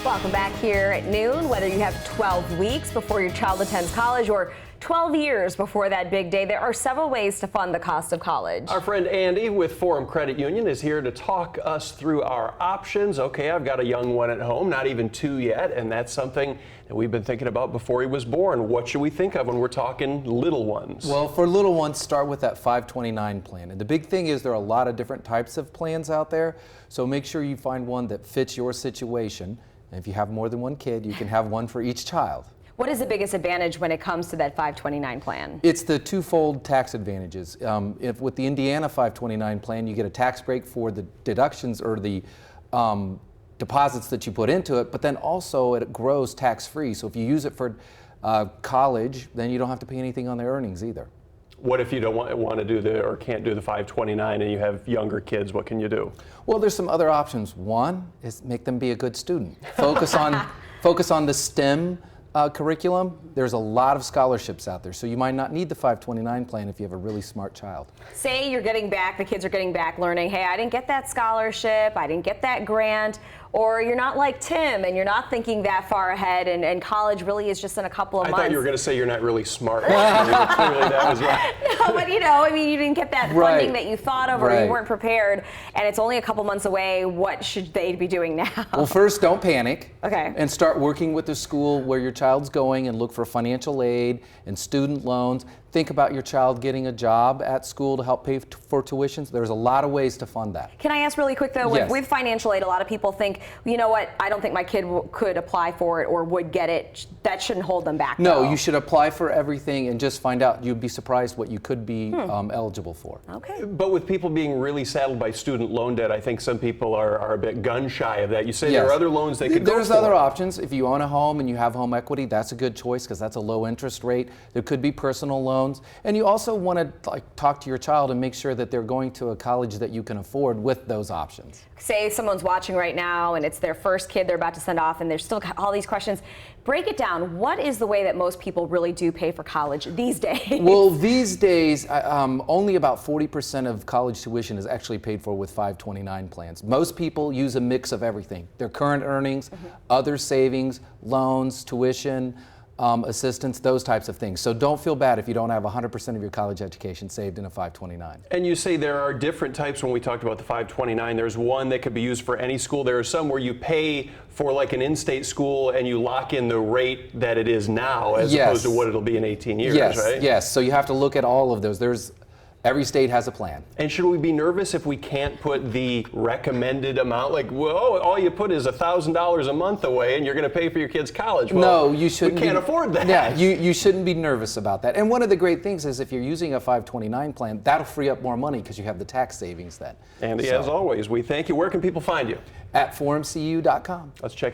Welcome back here at noon. Whether you have 12 weeks before your child attends college or 12 years before that big day, there are several ways to fund the cost of college. Our friend Andy with Forum Credit Union is here to talk us through our options. Okay, I've got a young one at home, not even 2 yet, and that's something that we've been thinking about before he was born. What should we think of when we're talking little ones? Well, for little ones, start with that 529 plan. And the big thing is there are a lot of different types of plans out there, so make sure you find one that fits your situation. And if you have more than one kid, you can have one for each child. What is the biggest advantage when it comes to that 529 plan? It's the twofold tax advantages. If with the Indiana 529 plan, you get a tax break for the deductions or the deposits that you put into it, but then also it grows tax-free. So if you use it for college, then you don't have to pay anything on their earnings either. What if you don't want to do or can't do the 529 and you have younger kids? What can you do? Well, there's some other options. One is make them be a good student. Focus on the STEM curriculum. There's a lot of scholarships out there, so you might not need the 529 plan if you have a really smart child. Say you're getting back, the kids are getting back learning, hey, I didn't get that scholarship, I didn't get that grant, or you're not like Tim and you're not thinking that far ahead, and college really is just in a couple of months. I thought you were going to say you're not really smart. Clearly that was right. No, but you didn't get that funding that you thought of, or you weren't prepared, and it's only a couple months away. What should they be doing now? Well, first, don't panic. Okay. And start working with the school where your child's going and look for financial aid and student loans. Think about your child getting a job at school to help pay for tuitions. There's a lot of ways to fund that. Can I ask really quick though, yes. with financial aid, a lot of people think, you know what, I don't think my kid could apply for it or would get it. That shouldn't hold them back. No, though. you should apply for everything and just find out. You'd be surprised what you could be eligible for. Okay. But with people being really saddled by student loan debt, I think some people are a bit gun shy of that. You say there are other loans they could go for. There's other options. If you own a home and you have home equity, that's a good choice because that's a low interest rate. There could be personal loans. And you also want to talk to your child and make sure that they're going to a college that you can afford with those options. Say someone's watching right now and it's their first kid they're about to send off and there's still all these questions. Break it down. What is the way that most people really do pay for college these days? Well, these days, only about 40% of college tuition is actually paid for with 529 plans. Most people use a mix of everything. Their current earnings, other savings, loans, tuition, assistance, those types of things. So don't feel bad if you don't have 100% of your college education saved in a 529. And you say there are different types when we talked about the 529. There's one that could be used for any school. There are some where you pay for like an in-state school and you lock in the rate that it is now as opposed to what it'll be in 18 years, right? Yes, so you have to look at all of those. Every state has a plan. And should we be nervous if we can't put the recommended amount? Like, well, all you put is $1,000 a month away and you're going to pay for your kid's college. Well, no, you shouldn't. We can't afford that. Yeah, you shouldn't be nervous about that. And one of the great things is if you're using a 529 plan, that'll free up more money because you have the tax savings then. Andy, as always, we thank you. Where can people find you? At forumcu.com. Let's check